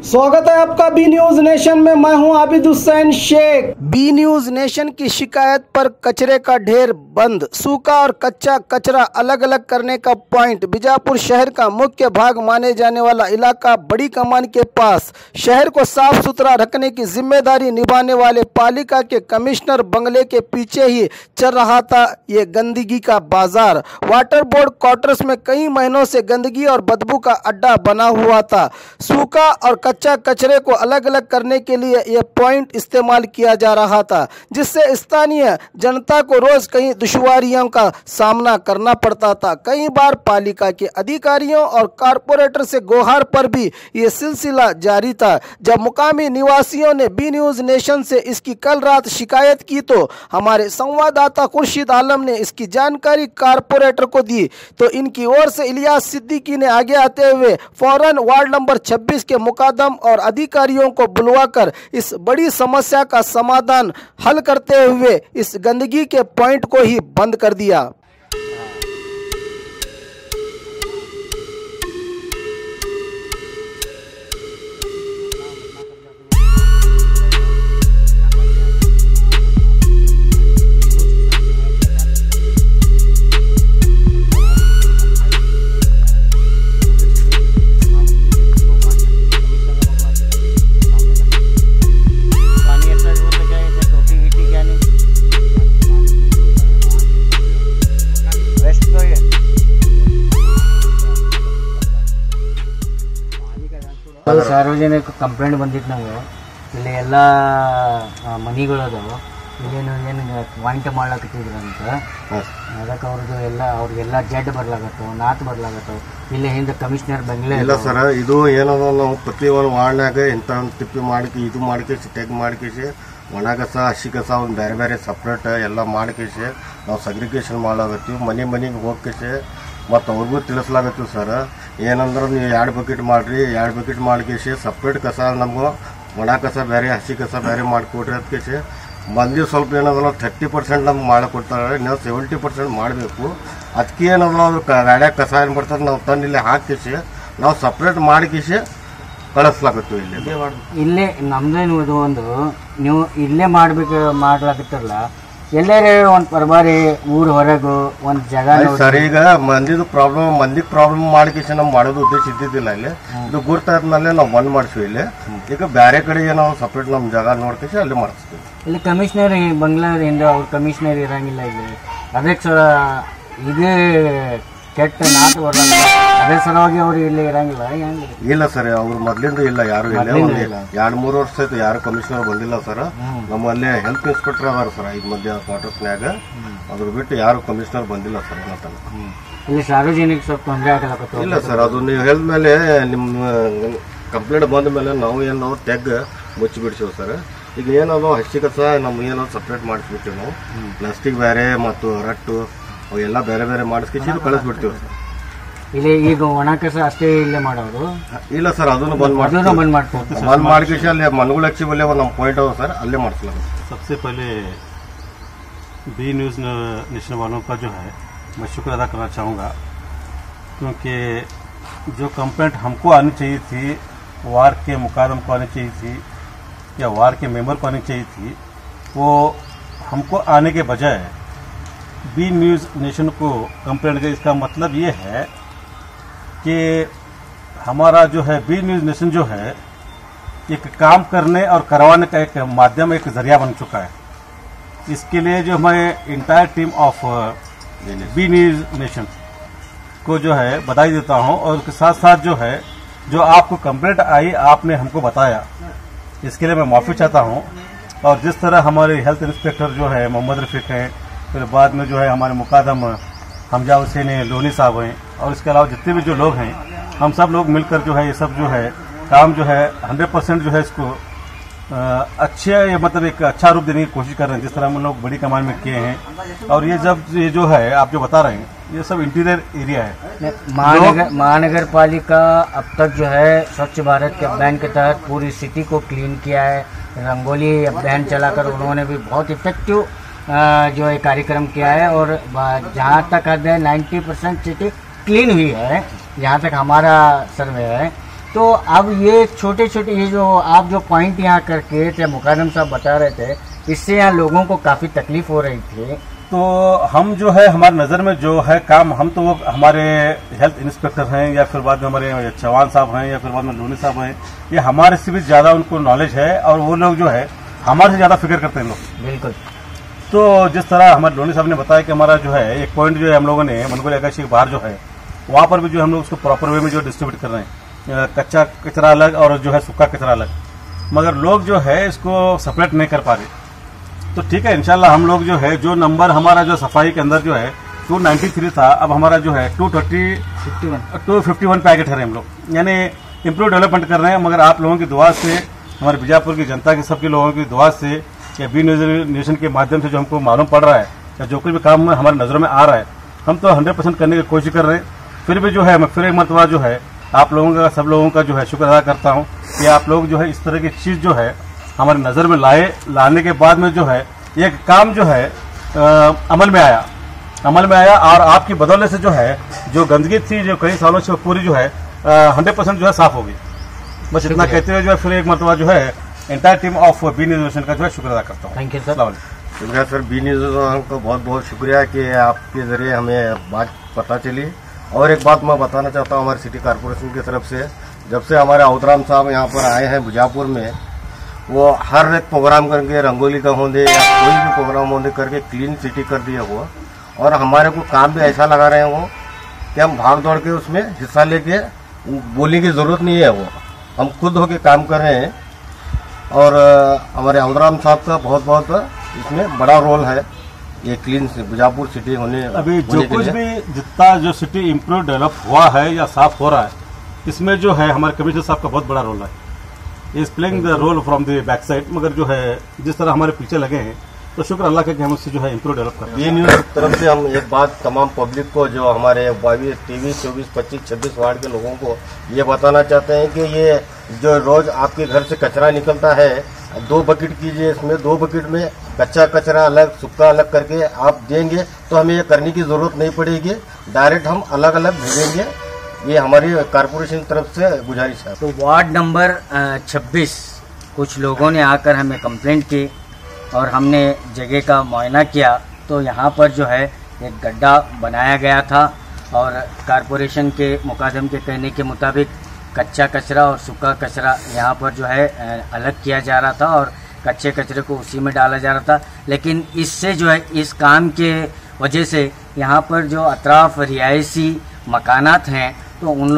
स्वागत है आपका बी न्यूज नेशन में। मैं हूं Abid Hussain Shaikh. B news nation की शिकायत पर कचरे का ढेर बंद, सूखा और कच्चा कचरा अलग अलग करने का पॉइंट। बीजापुर शहर का मुख्य भाग माने जाने वाला इलाका बड़ी कमान के पास शहर को साफ सुथरा रखने की जिम्मेदारी निभाने वाले पालिका के कमिश्नर बंगले के पीछे ही चल रहा था ये गंदगी का बाजार। वाटर बोर्ड क्वार्टर्स में कई महीनों से गंदगी और बदबू का अड्डा बना हुआ था। सूखा और कच्चा कचरे को अलग अलग करने के लिए यह पॉइंट इस्तेमाल किया जा रहा था, जिससे स्थानीय जनता को रोज कई दुश्वारियों का सामना करना पड़ता था। कई बार पालिका के अधिकारियों और कारपोरेटर से गुहार पर भी ये सिलसिला जारी था। जब मुकामी निवासियों ने बी न्यूज नेशन से इसकी कल रात शिकायत की तो हमारे संवाददाता खुर्शीद आलम ने इसकी जानकारी कारपोरेटर को दी, तो इनकी ओर से इलियास सिद्दीकी ने आगे आते हुए फौरन वार्ड नंबर 26 के मुकादम और अधिकारियों को बुलवाकर इस बड़ी समस्या का समाधान हल करते हुए इस गंदगी के पॉइंट को ही बंद कर दिया। ಸಾರ್ವಜನಿಕ ಕಂಪ್ಲೇಂಟ್ ಬಂದಿತ್ತು ನಮಗೆ ಇಲ್ಲಿ ಎಲ್ಲ ಮನಿಗಳು ಅದಾವ, ಇಲ್ಲೇನು ಏನು ವಾಂಟೆ ಮಾಡ್ಲಾಕತ್ತಿದ್ರಂತ ಅದಕ್ಕೆ ಅವ್ರಿಗೆಲ್ಲ ಜಡ್ ಬರ್ಲಾಗತ್ತವ, ನಾತ್ ಬರ್ಲಾಗತ್ತವ. ಇಲ್ಲಿ ಹಿಂದೆ ಕಮಿಷನರ್ ಬಂಗ್ಲೆ ಇಲ್ಲ ಸರ್, ಇದು ಏನದ ನಾವು ಪ್ರತಿ ಒಂದು ವಾರ್ಡ್ನಾಗ ಇಂಥ ಒಂದು ತಿಪ್ಪಿ ಮಾಡಿಕೆ ಇದು ಮಾಡಿಕೇಸಿ ಟೆಗ್ ಮಾಡಿಕೇಸಿ ಒಣ ಕಸ ಹಸಿ ಕಸ ಒಂದು ಬೇರೆ ಬೇರೆ ಸಪ್ರೇಟ್ ಎಲ್ಲ ಮಾಡಿಕೇಸಿ ನಾವು ಸಗ್ರಿಗೇಷನ್ ಮಾಡ್ಲಾಗತ್ತೀವಿ. ಮನೆಗೆ ಹೋಗ್ಕೇಸಿ ಮತ್ತು ಅವ್ರಿಗೂ ತಿಳಿಸ್ಲಾಗತ್ತೀವಿ ಸರ್. ಏನಂದ್ರೆ ನೀವು 2 ಬಕೆಟ್ ಮಾಡಿರಿ, 2 ಬಕೆಟ್ ಮಾಡಿಕೇಸಿ ಸಪ್ರೇಟ್ ಕಸ ನಮಗೂ ಒಣ ಕಸ ಬೇರೆ ಹಸಿ ಕಸ ಬೇರೆ ಮಾಡಿಕೊಡ್ರಿ ಅದಕ್ಕೇಸಿ ಮಂದಿ ಸ್ವಲ್ಪ ಏನದಲ್ಲ 30% ನಮ್ಗೆ ಮಾಡಿಕೊಡ್ತಾರೆ, ನಾವು 70% ಮಾಡಬೇಕು. ಅದಕ್ಕೆ ಏನದಲ್ಲ ಅದು ಗಾಡ್ಯಾಗ ಕಸ ಏನು ಬರ್ತದೆ ನಾವು ತಂದು ಇಲ್ಲಿ ಹಾಕಿಸಿ ನಾವು ಸಪ್ರೇಟ್ ಮಾಡಿಕೇಸಿ ಕಳಿಸ್ಲಾಗತ್ತೀವಿ. ಇಲ್ಲೇ ನಮ್ದೇನು ಇದು ಒಂದು ನೀವು ಇಲ್ಲೇ ಮಾಡ್ಲಾಕತ್ತಿರಲ್ಲ, ಎಲ್ಲರೇ ಒಂದು ಪರಬಾರಿ ಊರ್ ಹೊರಗು ಒಂದು ಜಾಗ ಸರ್. ಈಗ ಮಂದಿಗೆ ಪ್ರಾಬ್ಲಮ್ ಮಾಡಿಕೇಸಿ ನಾವು ಮಾಡೋದು ಉದ್ದೇಶ ಇದ್ದಿದ್ದಿಲ್ಲ. ಇಲ್ಲಿ ಇದು ಗುರ್ತಾದ್ಮೇಲೆ ನಾವು ಬಂದ್ ಮಾಡಿಸ್ವಿ. ಇಲ್ಲಿ ಈಗ ಬೇರೆ ಕಡೆಗೆ ನಾವು ಸಪ್ರೇಟ್ ನಮ್ಮ ಜಾಗ ನೋಡ್ಕೇಸಿ ಅಲ್ಲಿ ಮಾಡಿಸ್ತೀವಿ. ಇಲ್ಲಿ ಕಮಿಷನರ್ ಬಂಗ್ಲಾದಿಂದ ಅವ್ರ ಕಮಿಷನರ್ ಇರಂಗಿಲ್ಲ, ಇಲ್ಲಿ ಅದಕ್ಕೆ ಇದೇ ಕೆಟ್ಟ ನಾಟ್ ಬರಲ್ಲ, ಅದೇ ಸಲುವಾಗಿ ಅವ್ರು ಇಲ್ಲಿ ಇರಂಗಿಲ್ಲ. ಇಲ್ಲ ಸರ್, ಅವ್ರು ಮೊದ್ಲಿಂದ ಇಲ್ಲ, ಯಾರು ಇಲ್ಲ. 2-3 ವರ್ಷ ಆಯ್ತು ಯಾರು ಕಮಿಷನರ್ ಬಂದಿಲ್ಲ ಸರ್. ನಮ್ಮಲ್ಲಿ ಹೆಲ್ತ್ ಇನ್ಸ್ಪೆಕ್ಟರ್ ಅದಾರ ಸರ್ 5 ಮಂದಿ ಕ್ವಾರ್ಟರ್ಸ್ನ್ಯಾಗ, ಅದ್ರ ಬಿಟ್ಟು ಯಾರು ಕಮಿಷನರ್ ಬಂದಿಲ್ಲ ಸರ್. ಇಲ್ಲಿ ಸಾರ್ವಜನಿಕ ಸ್ವಲ್ಪ ತೊಂದರೆ ಆಗಲ್ಲ. ಇಲ್ಲ ಸರ್, ಅದು ನೀವು ಹೇಳಿದ ಮೇಲೆ ನಿಮ್ಮ ಕಂಪ್ಲೇಂಟ್ ಬಂದ ಮೇಲೆ ನಾವು ಏನು ತೆಗ್ ಮುಚ್ಚಿ ಬಿಡ್ಸೀವಿ ಸರ್. ಈಗ ಏನದು ಹಸಿ ಕಸ ನಮ್ಗೆ ಏನೋ ಸಪ್ರೇಟ್ ಮಾಡಿಸ್ಬಿಡ್ತೀವಿ ನಾವು. ಪ್ಲಾಸ್ಟಿಕ್ ಬೇರೆ ಮತ್ತು ರಟ್ಟು ಅವೆಲ್ಲ ಬೇರೆ ಬೇರೆ ಮಾಡಿಸ್ಕಿಸಿ ಕಳಿಸ್ಬಿಡ್ತೀವಿ ಸರ್. ಇಲ್ಲಿ ಈಗ ಒಣ ಕಸ ಅಷ್ಟೇ ಇಲ್ಲೇ ಮಾಡೋದು ಇಲ್ಲ ಸರ್, ಅದನ್ನು ಬಂದ್ ಮಾಡಿಸಿ ಅಲ್ಲಿ ಮನಗುಳ ಹಚ್ಚಿ ಬಲ್ಲೆ ಒಂದು ನಮ್ಮ ಪಾಯಿಂಟ್ ಅವ सर, अल्ले मार्क्स। सबसे पहले बी न्यूज़ नेशन वालों का जो है मैं शुक्र अदा करना चाहूँगा, क्योंकि जो कंप्लेंट हमको आनी चाहिए थी, वार्ड के मुकादम को आनी चाहिए थी या वार्ड के मेंबर को आनी चाहिए थी, वो हमको आने के बजाय बी न्यूज़ नेशन को कंप्लेंट का। इसका मतलब ये है कि हमारा जो है बी न्यूज़ नेशन जो है एक काम करने और करवाने का एक माध्यम, एक जरिया बन चुका है। इसके लिए जो हमारे entire team of B news nation को जो है बधाई देता हूं, और उसके साथ साथ जो है जो आपको कंप्लेंट आई आपने हमको बताया, इसके लिए मैं माफ़ी चाहता हूं। और जिस तरह हमारे हेल्थ इंस्पेक्टर जो है मोहम्मद रफीक हैं, फिर बाद में जो है हमारे मुकादम हमजा हुसैन लोनी साहब हैं, और इसके अलावा जितने भी जो लोग हैं, हम सब लोग मिलकर जो है ये सब जो है काम जो है 100% जो है इसको अच्छे मतलब एक अच्छा रूप देने की कोशिश कर रहे हैं, जिस तरह हम लोग बड़ी कमान में किए हैं। और ये जो है आप जो बता रहे हैं ये सब इंटीरियर एरिया है। महानगर पालिका अब तक जो है स्वच्छ भारत के अभियान के तहत पूरी सिटी को क्लीन किया है। रंगोली अभियान चलाकर उन्होंने भी बहुत इफेक्टिव जो है कार्यक्रम किया है, और जहाँ तक 90% सिटी क्लीन हुई है, जहाँ तक हमारा सर्वे है। तो अब ये छोटे छोटे ये जो आप जो पॉइंट यहाँ करके थे मुकादम साहब बता रहे थे, इससे यहाँ लोगों को काफ़ी तकलीफ हो रही थी। तो हम जो है हमारी नज़र में जो है काम, हम तो वो हमारे हेल्थ इंस्पेक्टर हैं या फिर बाद में हमारे चौहान साहब हैं या फिर बाद में लोनी साहब हैं, ये हमारे से भी ज़्यादा उनको नॉलेज है और वो लोग जो है हमारे से ज़्यादा फिक्र करते हैं लोग। बिल्कुल। तो जिस तरह हमारे लोनी साहब ने बताया कि हमारा जो है एक पॉइंट जो है हम लोगों ने मनगोल आकाशी के बाहर जो है वहाँ पर भी जो हम लोग उसको प्रॉपर वे में जो डिस्ट्रीब्यूट कर रहे हैं, कच्चा कचरा अलग और जो है सूखा कचरा अलग, मगर लोग जो है इसको सेपरेट नहीं कर पा रहे। तो ठीक है, इंशाल्लाह हम लोग जो है जो नंबर हमारा जो सफाई के अंदर जो है 293 था, अब हमारा जो है 251 पे आगे ठहरे हम लोग, यानी इम्प्रूव डेवलपमेंट कर रहे हैं। मगर आप लोगों की दुआ से, हमारे बीजापुर की जनता के सबके लोगों की दुआ से या बी न्यूज़ नेशन के माध्यम से जो हमको मालूम पड़ रहा है या जो कुछ भी काम हमारी नज़रों में आ रहा है, हम तो 100% करने की कोशिश कर रहे हैं। फिर भी जो है मैं फिर एक मरतबा जो है आप लोगों का, सब लोगों का जो है शुक्र अदा करता हूँ कि आप लोग जो है इस तरह की चीज़ जो है हमारी नज़र में लाने के बाद में जो है एक काम जो है अमल में आया और आपकी बदौलत से जो है जो गंदगी थी जो कई सालों से पूरी जो है 100% जो है साफ हो गई। बस इतना कहते हुए जो है फिर एक मरतबा जो है entire team of B news nation का जो है शुक्र अदा करता हूँ। Thank you sir. शुक्रिया सर, बी न्यूज़ का बहुत बहुत शुक्रिया कि आपके ज़रिए हमें बात पता चली। और एक बात मैं बताना चाहता हूँ हमारे सिटी कॉरपोरेशन की तरफ से, जब से हमारे औतराम साहब यहाँ पर आए हैं बीजापुर में, वो हर एक प्रोग्राम करके रंगोली का होने या कोई भी प्रोग्राम होने करके क्लीन सिटी कर दिया हुआ, और हमारे को काम भी ऐसा लगा रहे हैं वो कि हम भाग दौड़ के उसमें हिस्सा लेके बोलने की जरूरत नहीं है, वो हम खुद होके काम कर रहे हैं। और हमारे औतराम साहब का बहुत बहुत इसमें बड़ा रोल है ये क्लीन बीजापुर सिटी होने। अभी जो कुछ भी जितना जो सिटी इम्प्रूव डेवलप हुआ है या साफ हो रहा है, इसमें जो है हमारे कमिश्नर साहब का बहुत बड़ा रोल है। Is playing the role from the back side, मगर जो है जिस तरह हमारे पीछे लगे हैं तो शुक्र अल्लाह का कि हम उससे जो है इम्प्रूव डेवलप कर रहे हैं। बी न्यूज़ की तरफ से हम एक बात तमाम पब्लिक को, जो हमारे 22, 23, 24, 25, 26 वार्ड के लोगों को ये बताना चाहते हैं कि ये जो रोज आपके घर से कचरा निकलता है, 2 बकेट कीजिए, इसमें 2 बकेट में कच्चा कचरा अलग सूखा अलग करके आप देंगे तो हमें ये करने की जरूरत नहीं पड़ेगी, डायरेक्ट हम अलग अलग भेजेंगे। ये हमारी कारपोरेशन की तरफ से गुजारिश है। तो वार्ड नंबर 26 कुछ लोगों ने आकर हमें कंप्लेंट की और हमने जगह का मुआयना किया, तो यहाँ पर जो है एक गड्ढा बनाया गया था और कारपोरेशन के मुकादम के कहने के मुताबिक कच्चा कचरा और सूखा कचरा यहाँ पर जो है अलग किया जा रहा था और कच्चे कचरे को उसी में डाला जा रहा था। लेकिन इससे जो है इस काम के वजह से यहाँ पर जो अतराफ रिहायशी मकानात हैं तो उन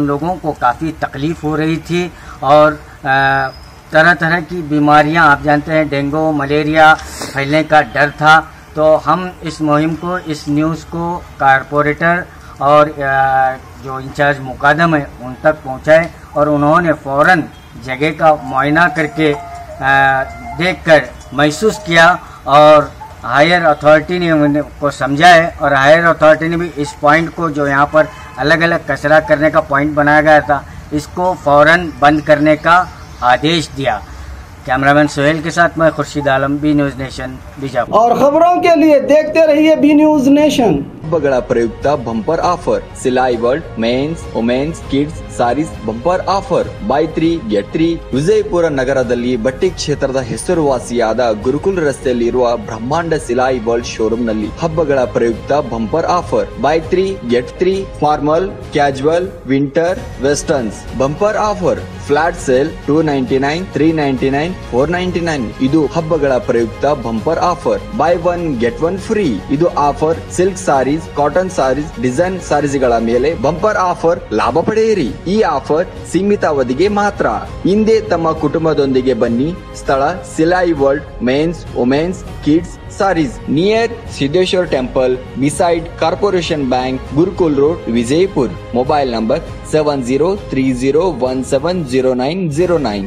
लोगों को काफ़ी तकलीफ़ हो रही थी और तरह तरह की बीमारियां, आप जानते हैं डेंगू मलेरिया फैलने का डर था। तो हम इस मुहिम को, इस न्यूज़ को कारपोरेटर और जो इंचार्ज मुकादम है उन तक पहुंचाए और उन्होंने फ़ौरन जगह का मुआयना करके देखकर महसूस किया और हायर अथॉरिटी ने उनको समझाया और हायर अथॉरिटी ने भी इस पॉइंट को, जो यहाँ पर अलग अलग कचरा करने का पॉइंट बनाया गया था, इसको फ़ौरन बंद करने का आदेश दिया। कैमरामैन सोहेल के साथ मैं Khurshid Alam, B news nation, Bijapur. और खबरों के लिए देखते रहिए बी न्यूज़ नेशन। बगड़ा प्रयुक्ता bumper offer, Silai world men's women's kids sarees bumper offer buy 3 get 3 Vijayapura ನಗರದಲ್ಲಿ ಬಟ್ಟೆ ಕ್ಷೇತ್ರದ ಹೆಸರುವಾಸಿಯಾದ ಗುರುಕುಲ್ ರಸ್ತೆಯಲ್ಲಿರುವ ಬ್ರಹ್ಮಾಂಡ ಸಿಲಾಯಿ ವರ್ಲ್ಡ್ ಶೋರೂಮ್ ನಲ್ಲಿ ಹಬ್ಬಗಳ ಪ್ರಯುಕ್ತ bumper offer buy 3 get 3 formal casual winter westerns bumper offer flat sale 299 399 499 ಇದು ಹಬ್ಬಗಳ ಪ್ರಯುಕ್ತ bumper offer buy 1 get 1 free ಇದು offer silk sarees cotton sarees design sarees ಗಳ ಮೇಲೆ ಬಂಪರ್ ಆಫರ್ ಲಾಭ ಪಡೆಯಿರಿ। ಈ ಆಫರ್ ಸೀಮಿತ ಅವಧಿಗೆ ಮಾತ್ರ। ಹಿಂದೆ ತಮ್ಮ ಕುಟುಂಬದೊಂದಿಗೆ ಬನ್ನಿ। ಸ್ಥಳ Silai world men's women's kids sarees near Siddheshwar temple beside corporation bank Gurukul road Vijayapur. Mobile number 7030170909।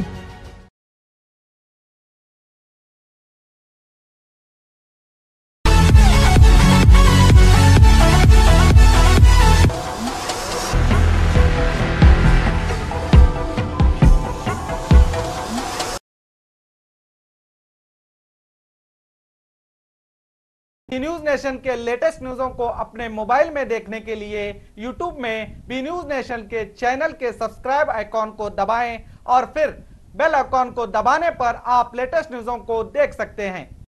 B news nation के लेटेस्ट न्यूज़ों को अपने मोबाइल में देखने के लिए यूट्यूब में बी न्यूज नेशन के चैनल के सब्सक्राइब आइकॉन को दबाएं और फिर बेल आइकॉन को दबाने पर आप लेटेस्ट न्यूज़ों को देख सकते हैं।